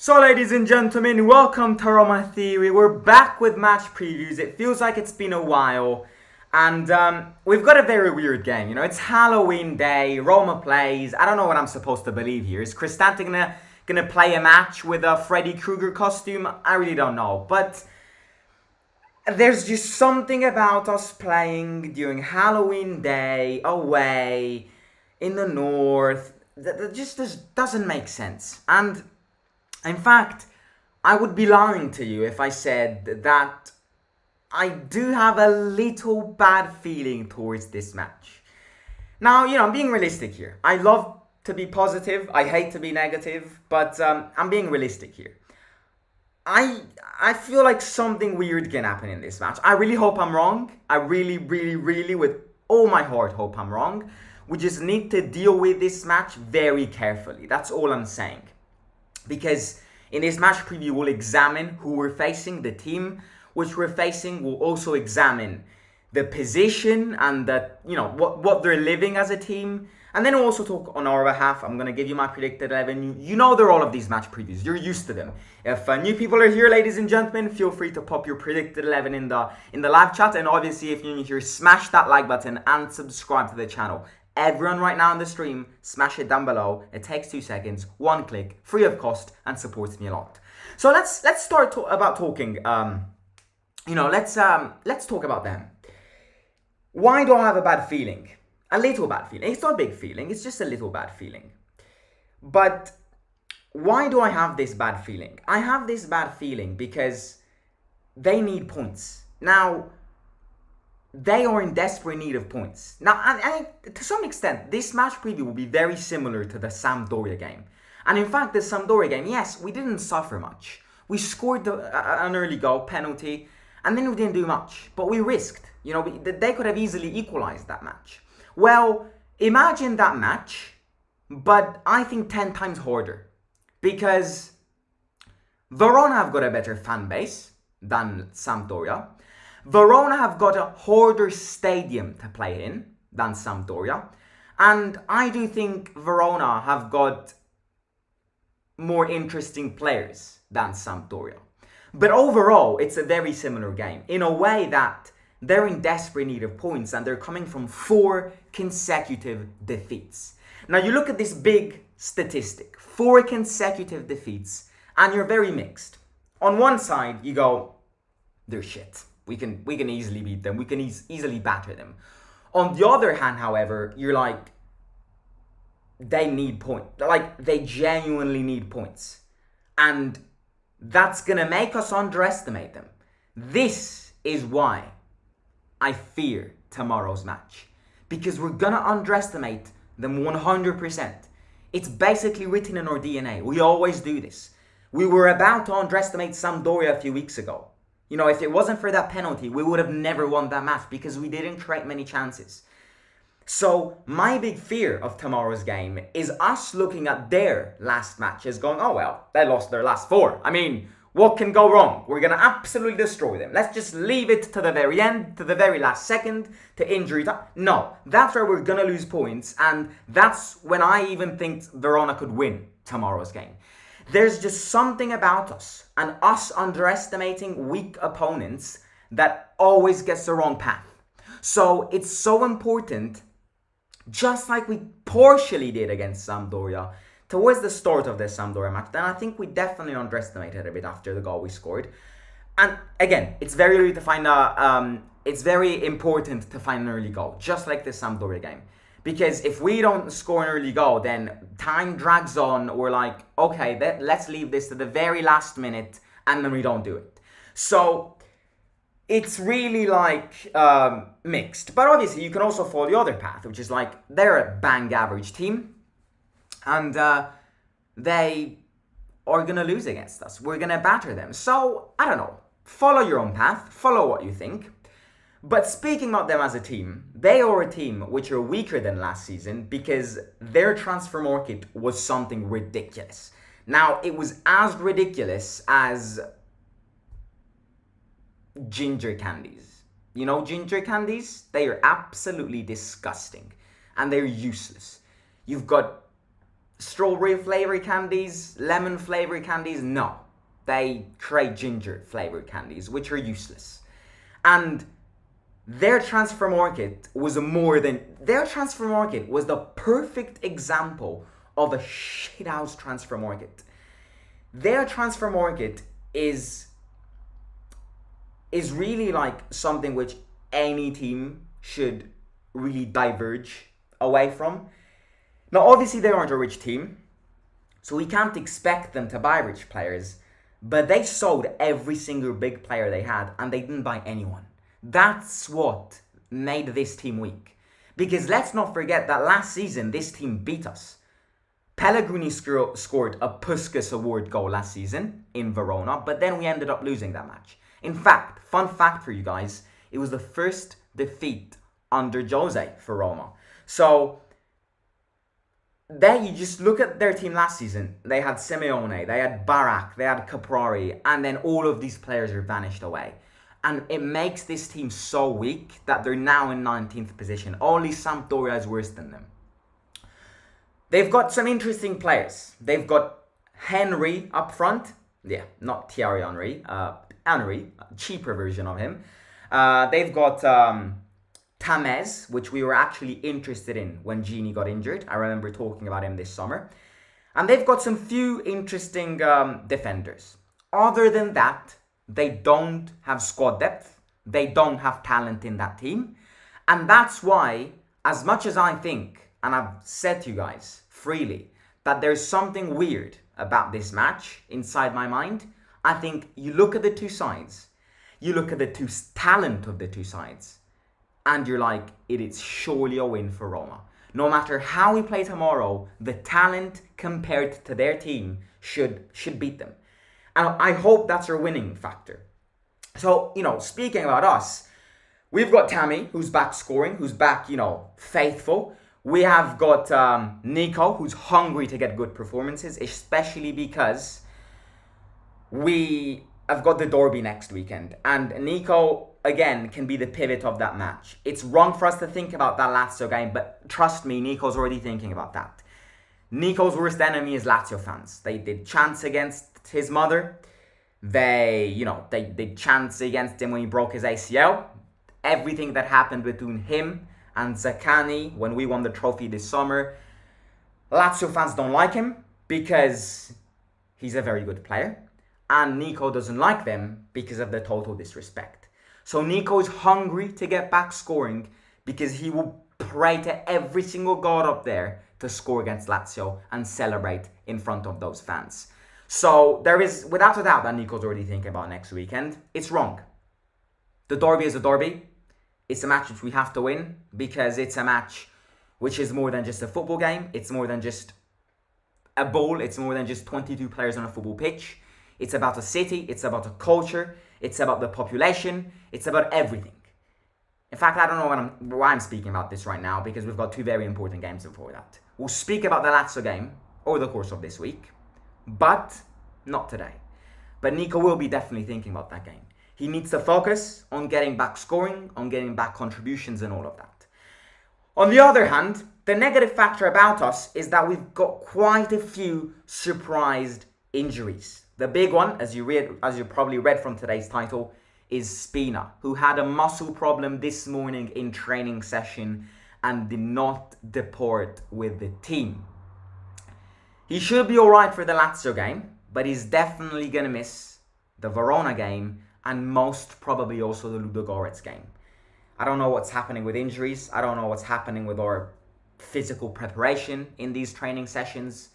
So ladies and gentlemen, welcome to Roma Theory. We're back with match previews. It feels like it's been a while. And we've got a very weird game. You know, it's Halloween day, Roma plays. I don't know what I'm supposed to believe here. Is Cristante gonna play a match with a Freddy Krueger costume? I really don't know. But there's just something about us playing during Halloween day, away, in the north, that just doesn't make sense. And in fact, I would be lying to you if I said that I do have a little bad feeling towards this match. Now, you know, I'm being realistic here. I love to be positive. I hate to be negative, but I'm being realistic here. I feel like something weird can happen in this match. I really hope I'm wrong. I really, with all my heart, hope I'm wrong. We just need to deal with this match very carefully. That's all I'm saying. Because in this match preview, we'll examine who we're facing, the team which we're facing. We'll also examine the position and what they're living as a team. And then we'll also talk on our behalf. I'm going to give you my predicted 11. You know they're all of these match previews. You're used to them. If new people are here, ladies and gentlemen, feel free to pop your predicted 11 in the live chat. And obviously, if you're new here, smash that like button and subscribe to the channel. Everyone right now on the stream, smash it down below. It takes 2 seconds, 1 click, free of cost, and supports me a lot. So let's start about talking. Let's talk about them. Why do I have a bad feeling? A little bad feeling. It's not a big feeling. It's just a little bad feeling. But why do I have this bad feeling? I have this bad feeling because they need points. Now, they are in desperate need of points. Now, and to some extent, this match preview will be very similar to the Sampdoria game. And in fact, the Sampdoria game, yes, we didn't suffer much. We scored an early goal, penalty, and then we didn't do much. But we risked. You know, they could have easily equalized that match. Well, imagine that match, but I think 10 times harder. Because Verona have got a better fan base than Sampdoria. Verona have got a harder stadium to play in than Sampdoria. And I do think Verona have got more interesting players than Sampdoria. But overall, it's a very similar game. In a way that they're in desperate need of points and they're coming from 4 consecutive defeats. Now you look at this big statistic, 4 consecutive defeats, and you're very mixed. On one side, you go, they're shit. We can easily beat them. We can easily batter them. On the other hand, however, you're like, they need points. Like, they genuinely need points. And that's going to make us underestimate them. This is why I fear tomorrow's match. Because we're going to underestimate them 100%. It's basically written in our DNA. We always do this. We were about to underestimate Sampdoria a few weeks ago. You know, if it wasn't for that penalty, we would have never won that match because we didn't create many chances. So my big fear of tomorrow's game is us looking at their last matches going, oh well, they lost their last 4. I mean, what can go wrong? We're going to absolutely destroy them. Let's just leave it to the very end, to the very last second, to injury time. No, that's where we're going to lose points. And that's when I even think Verona could win tomorrow's game. There's just something about us and us underestimating weak opponents that always gets the wrong path. So it's so important, just like we partially did against Sampdoria, towards the start of the Sampdoria match, then I think we definitely underestimated a bit after the goal we scored. And again, it's very early to find it's very important to find an early goal, just like the Sampdoria game. Because if we don't score an early goal, then time drags on. We're like, okay, let's leave this to the very last minute, and then we don't do it. So it's really like mixed. But obviously, you can also follow the other path, which is like they're a bang average team, and they are going to lose against us. We're going to batter them. So, I don't know. Follow your own path. Follow what you think. But speaking of them as a team, they are a team which are weaker than last season because their transfer market was something ridiculous. Now, it was as ridiculous as ginger candies. You know ginger candies? They are absolutely disgusting and they're useless. You've got strawberry flavored candies, lemon flavored candies? No. They create ginger flavored candies, which are useless. And their transfer market was the perfect example of a shithouse transfer market. Their transfer market is really like something which any team should really diverge away from. Now, obviously, they aren't a rich team, so we can't expect them to buy rich players, but they sold every single big player they had, and they didn't buy anyone. That's what made this team weak. Because let's not forget that last season, this team beat us. Pellegrini scored a Puskas Award goal last season in Verona, but then we ended up losing that match. In fact, fun fact for you guys, it was the first defeat under Jose for Roma. So, there you just look at their team last season. They had Simeone, they had Barak, they had Caprari, and then all of these players are vanished away. And it makes this team so weak that they're now in 19th position. Only Sampdoria is worse than them. They've got some interesting players. They've got Henry up front. Yeah, not Thierry Henry. Henry, a cheaper version of him. They've got Tamez, which we were actually interested in when Gini got injured. I remember talking about him this summer. And they've got some few interesting defenders. Other than that, they don't have squad depth. They don't have talent in that team. And that's why, as much as I think, and I've said to you guys freely, that there's something weird about this match inside my mind, I think you look at the two sides, you look at the talent of the two sides, and you're like, it is surely a win for Roma. No matter how we play tomorrow, the talent compared to their team should beat them. And I hope that's our winning factor. So, speaking about us, we've got Tammy, who's back scoring, who's back, faithful. We have got Nico, who's hungry to get good performances, especially because we have got the derby next weekend. And Nico, again, can be the pivot of that match. It's wrong for us to think about that Lazio game, but trust me, Nico's already thinking about that. Nico's worst enemy is Lazio fans. They did chants against his mother. They did chants against him when he broke his ACL. Everything that happened between him and Zaccagni when we won the trophy this summer. Lazio fans don't like him because he's a very good player. And Nico doesn't like them because of the total disrespect. So Nico is hungry to get back scoring because he will pray to every single god up there to score against Lazio and celebrate in front of those fans. So there is, without a doubt, that Nico's already thinking about next weekend. It's wrong. The derby is a derby. It's a match which we have to win because it's a match which is more than just a football game. It's more than just a ball. It's more than just 22 players on a football pitch. It's about a city. It's about a culture. It's about the population. It's about everything. In fact, I don't know why I'm speaking about this right now because we've got two very important games before that. We'll speak about the Lazio game over the course of this week, but not today. But Nico will be definitely thinking about that game. He needs to focus on getting back scoring, on getting back contributions and all of that. On the other hand, the negative factor about us is that we've got quite a few surprised injuries. The big one, as you probably read from today's title, is SPINA, who had a muscle problem this morning in training session and did not depart with the team. He should be alright for the Lazio game, but he's definitely going to miss the Verona game and most probably also the Ludogorets game. I don't know what's happening with injuries. I don't know what's happening with our physical preparation in these training sessions,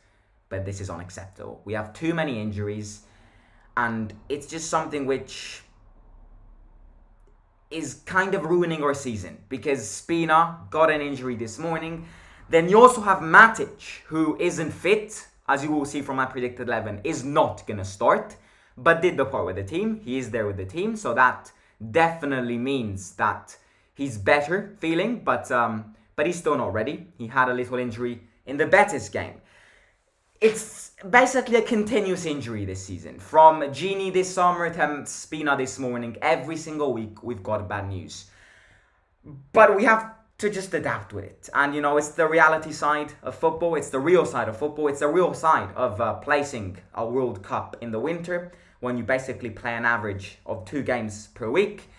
but this is unacceptable. We have too many injuries, and it's just something which is kind of ruining our season because Spina got an injury this morning. Then you also have Matic, who isn't fit, as you will see from my predicted 11, is not going to start, but did depart with the team. He is there with the team, so that definitely means that he's better feeling, but he's still not ready. He had a little injury in the Betis game. It's basically a continuous injury this season. From Gini this summer to Spina this morning, every single week we've got bad news. But we have to just adapt with it. And it's the reality side of football, it's the real side of football, it's the real side of placing a World Cup in the winter when you basically play an average of 2 games per week.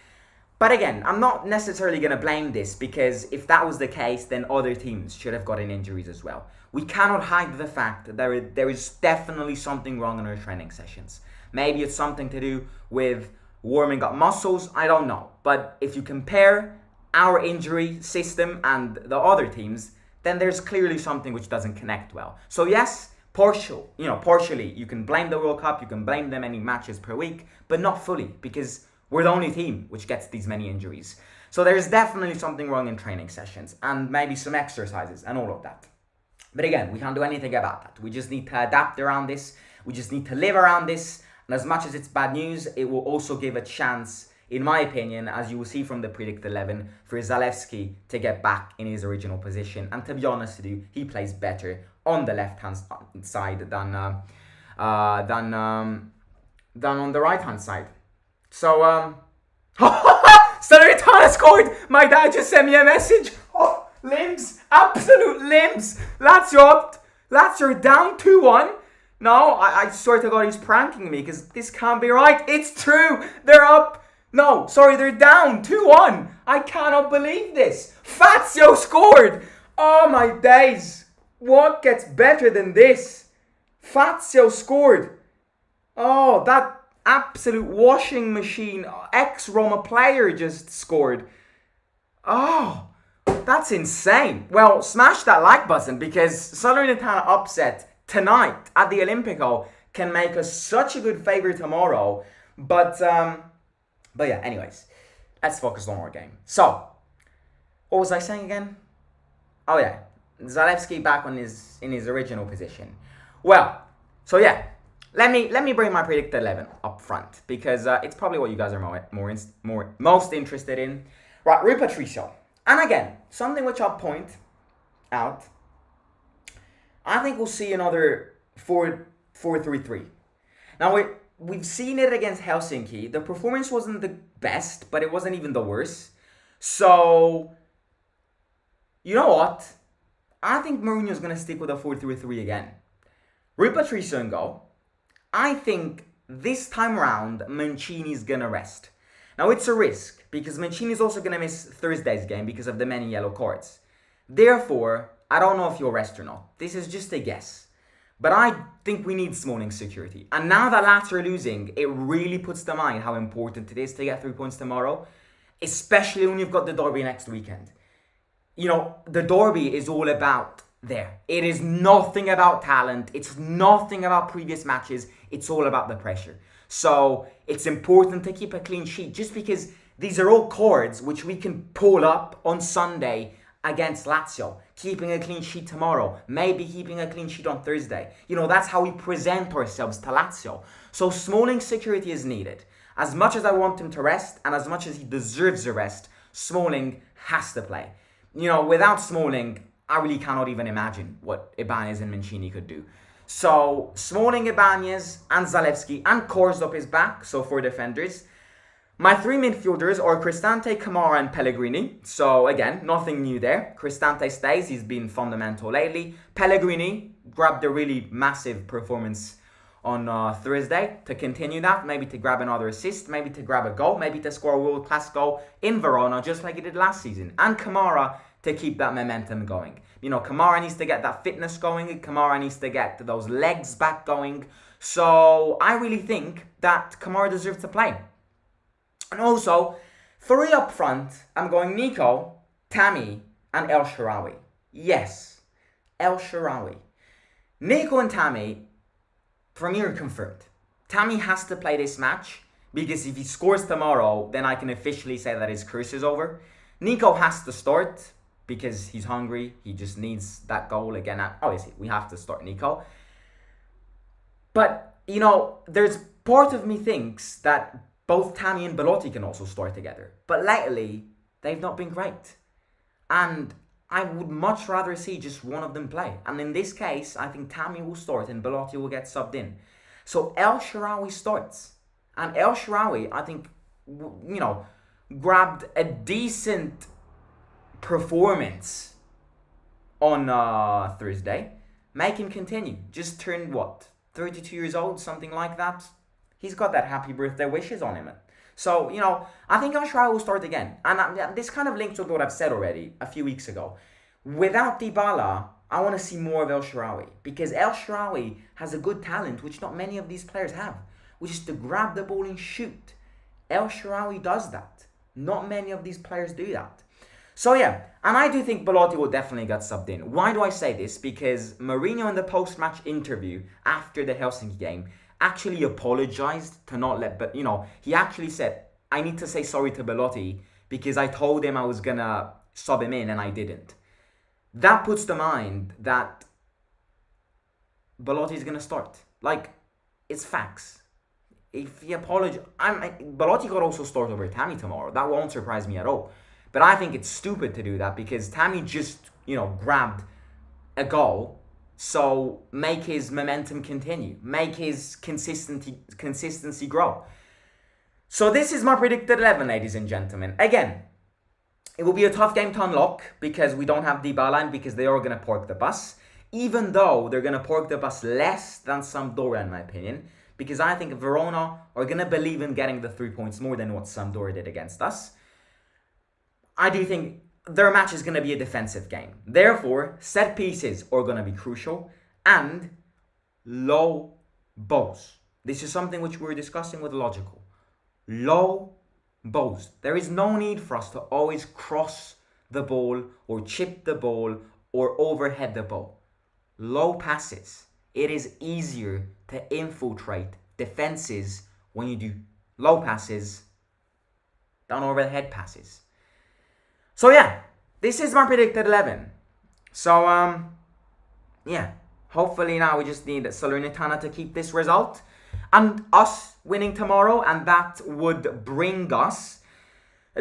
But again, I'm not necessarily going to blame this, because if that was the case, then other teams should have gotten injuries as well. We cannot hide the fact that there is definitely something wrong in our training sessions. Maybe it's something to do with warming up muscles, I don't know. But if you compare our injury system and the other teams, then there's clearly something which doesn't connect well. So yes, partially, you can blame the World Cup, you can blame the many matches per week, but not fully, because we're the only team which gets these many injuries. So there's definitely something wrong in training sessions, and maybe some exercises and all of that. But again, we can't do anything about that. We just need to adapt around this. We just need to live around this. And as much as it's bad news, it will also give a chance, in my opinion, as you will see from the Predict 11, for Zalewski to get back in his original position. And to be honest with you, he plays better on the left-hand side than on the right-hand side. So, Salernitana scored! My dad just sent me a message. Oh, limbs! Absolute limbs! Lazio down 2-1. No, I swear to God he's pranking me, because this can't be right. It's true! They're up! No, sorry, they're down 2-1. I cannot believe this. Fazio scored! Oh my days! What gets better than this? Fazio scored! Oh, that absolute washing machine AS Roma player just scored. Oh, that's insane. Well, smash that like button, because Salernitana upset tonight at the Olimpico can make us such a good favour tomorrow. But yeah, anyways, let's focus on our game. So, what was I saying again? Oh yeah, Zalewski back in his original position. Well, so yeah, let me bring my Predict 11 up front, because it's probably what you guys are most interested in. Right, Rui Patricio. And again, something which I'll point out, I think we'll see another 4-3-3. Now, we've seen it against Helsinki. The performance wasn't the best, but it wasn't even the worst. So, you know what? I think Mourinho's going to stick with a 4-3-3 again. Rui Patricio in goal. I think this time around, Mancini's going to rest. Now, it's a risk, because Mancini's also going to miss Thursday's game because of the many yellow cards. Therefore, I don't know if he'll rest or not. This is just a guess. But I think we need Smalling's security. And now that Lazio are losing, it really puts to mind how important it is to get 3 points tomorrow. Especially when you've got the derby next weekend. The derby is all about there. It is nothing about talent. It's nothing about previous matches. It's all about the pressure. So it's important to keep a clean sheet, just because these are all cards which we can pull up on Sunday against Lazio. Keeping a clean sheet tomorrow, maybe keeping a clean sheet on Thursday. That's how we present ourselves to Lazio. So Smalling's security is needed. As much as I want him to rest, and as much as he deserves a rest, Smalling has to play. Without Smalling, I really cannot even imagine what Ibanez and Mancini could do. So, Smalling, Ibanez, and Zalewski, and Kors up his back, so 4 defenders. My 3 midfielders are Cristante, Kamara, and Pellegrini. So, again, nothing new there. Cristante stays, he's been fundamental lately. Pellegrini grabbed a really massive performance on Thursday. To continue that, maybe to grab another assist, maybe to grab a goal, maybe to score a world-class goal in Verona, just like he did last season. And Kamara to keep that momentum going. Kamara needs to get that fitness going. Kamara needs to get those legs back going. So I really think that Kamara deserves to play. And also, 3 up front, I'm going Nico, Tammy, and El Shaarawy. Yes, El Shaarawy. Nico and Tammy, for me, are confirmed. Tammy has to play this match, because if he scores tomorrow, then I can officially say that his curse is over. Nico has to start, because he's hungry. He just needs that goal again. Obviously, we have to start Nico. But, there's part of me thinks that both Tammy and Belotti can also start together. But lately, they've not been great. And I would much rather see just one of them play. And in this case, I think Tammy will start and Belotti will get subbed in. So El Shaarawy starts. And El Shaarawy, I think, grabbed a decent performance on Thursday make him continue. Just turned what? 32 years old, something like that. He's got that happy birthday wishes on him. So, I think El Shaarawy will start again. And this kind of links with what I've said already a few weeks ago. Without Dybala, I want to see more of El Shaarawy. Because El Shaarawy has a good talent, which not many of these players have. Which is to grab the ball and shoot. El Shaarawy does that. Not many of these players do that. So yeah, and I do think Belotti will definitely get subbed in. Why do I say this? Because Mourinho in the post-match interview after the Helsinki game actually apologized to not let, but he actually said, I need to say sorry to Belotti because I told him I was gonna sub him in and I didn't. That puts to mind that Belotti is gonna start. Like, it's facts. If he apologizes, Belotti could also start over Tammy tomorrow. That won't surprise me at all. But I think it's stupid to do that because Tammy just, grabbed a goal. So make his momentum continue. Make his consistency grow. So this is my predicted 11, ladies and gentlemen. Again, it will be a tough game to unlock because we don't have Dybala and because they are going to park the bus. Even though they're going to park the bus less than Sampdoria, in my opinion. Because I think Verona are going to believe in getting the 3 points more than what Sampdoria did against us. I do think their match is going to be a defensive game. Therefore, set pieces are going to be crucial. And low balls. This is something which we were discussing with Logical. Low balls. There is no need for us to always cross the ball or chip the ball or overhead the ball. Low passes. It is easier to infiltrate defenses when you do low passes than overhead passes. So yeah, this is my predicted 11. So yeah, hopefully now we just need Salernitana to keep this result and us winning tomorrow, and that would bring us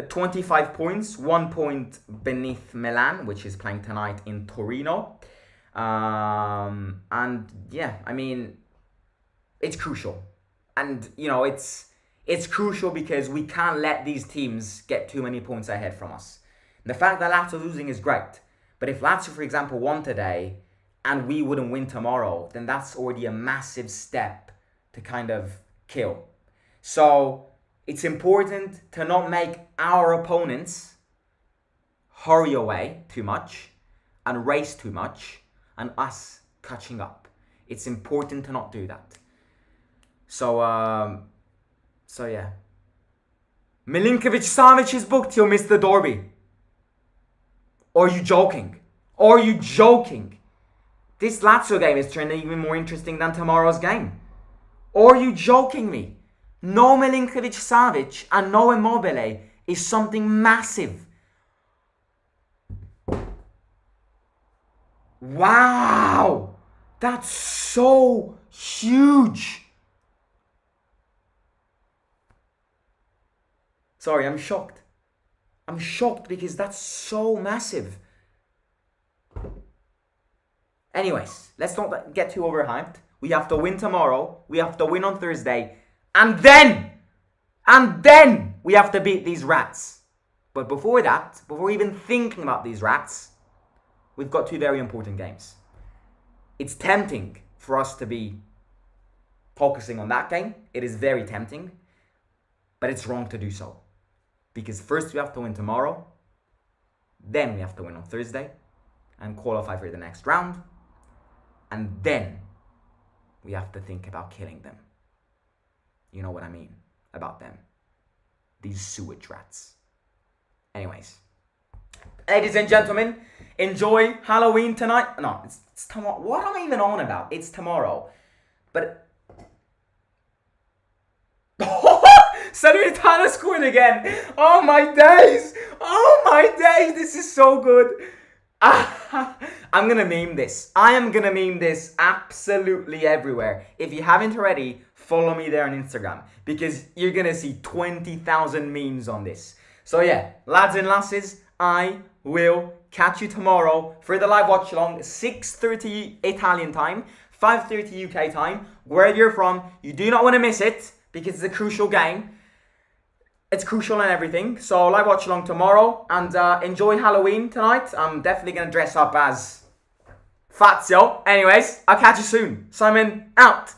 25 points, 1 point beneath Milan, which is playing tonight in Torino. And yeah, I mean, it's crucial. And it's crucial because we can't let these teams get too many points ahead from us. The fact that Lazio losing is great. But if Lazio, for example, won today and we wouldn't win tomorrow, then that's already a massive step to kind of kill. So it's important to not make our opponents hurry away too much and race too much and us catching up. It's important to not do that. So yeah. Milinkovic-Savic is booked, you'll miss the derby. Or are you joking? Are you joking? This Lazio game is turning even more interesting than tomorrow's game. Or are you joking me? No Milinkovic-Savic and no Immobile is something massive. Wow! That's so huge. Sorry, I'm shocked. I'm shocked because that's so massive. Anyways, let's not get too overhyped. We have to win tomorrow. We have to win on Thursday. And then we have to beat these rats. But before that, before even thinking about these rats, we've got two very important games. It's tempting for us to be focusing on that game. It is very tempting. But it's wrong to do so. Because first we have to win tomorrow. Then we have to win on Thursday. And qualify for the next round. And then we have to think about killing them. You know what I mean about them. These sewage rats. Anyways. Ladies and gentlemen, enjoy Halloween tonight. No, it's tomorrow. What am I even on about? It's tomorrow. But... Salernitana scored again. Oh my days. Oh my days. This is so good. I'm going to meme this. I am going to meme this absolutely everywhere. If you haven't already, follow me there on Instagram. Because you're going to see 20,000 memes on this. So yeah, lads and lasses, I will catch you tomorrow for the live watch along. 6:30 Italian time, 5:30 UK time. Wherever you're from, you do not want to miss it. Because it's a crucial game. it's crucial and everything. So live watch along tomorrow and enjoy Halloween tonight. I'm definitely going to dress up as Fazio. Anyways, I'll catch you soon. Simon out.